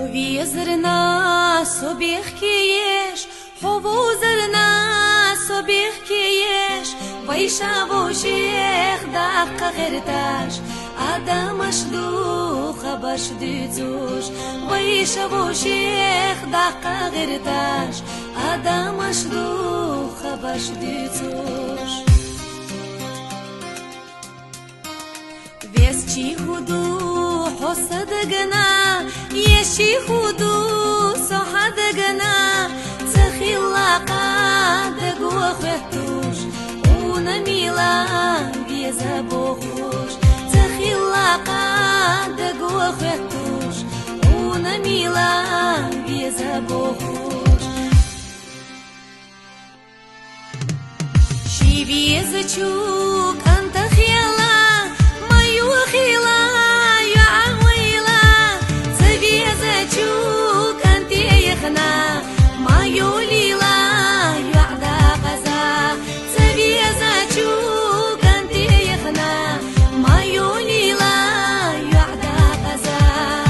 Хові зерна собі хкієш, хову зерна собі хкієш, вайша вожех даққа ғирташ, адамаш духа баш дюцуш, вайша вожех даққа ғирташ, адамаш духа баш дюцуш. Вес чи худу حسدقنا يشي خدو صحدقنا تخيلا قادق وخطوش ونميلا بيزابوخوش تخيلا قادق وخطوش ونميلا بيزابوخوش شي بيزچوك انت خيالا ما يوخيلا ما يوليلا يعدى غزا تبيزا تشوك انت يخنا ما يوليلا يعدى غزا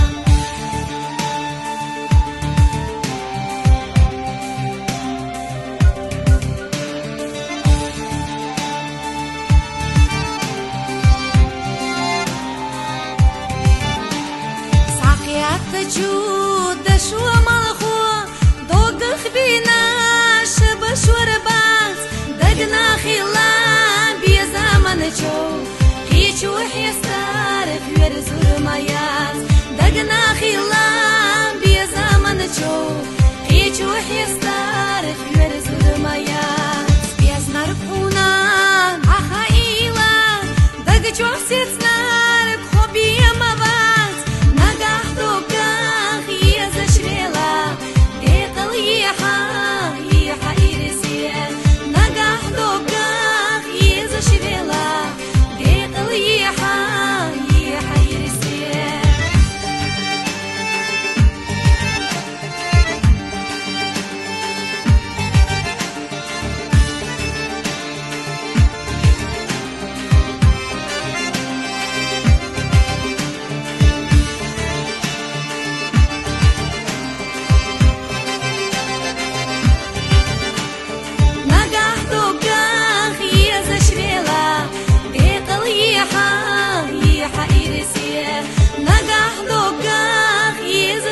ساقيات تجود دشوة ملخو بينا شبشور باز دقنا خلان بي زمن جو هيج وحي ستارك ويرزور مياز دقنا خلان بي زمن جو هيج وحي ستارك ويرزور مياز بيز نرفونا عخايلا دق جو سيتنارك خوبي مبات نقاح دوقاخ يزشريلا يحا يحا يرسيا نقاح دوقاخ يزشريلا ديقل يحا يحا يرسيا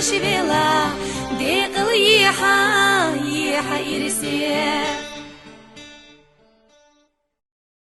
شبيلا ديقل يحا يحا يرسيه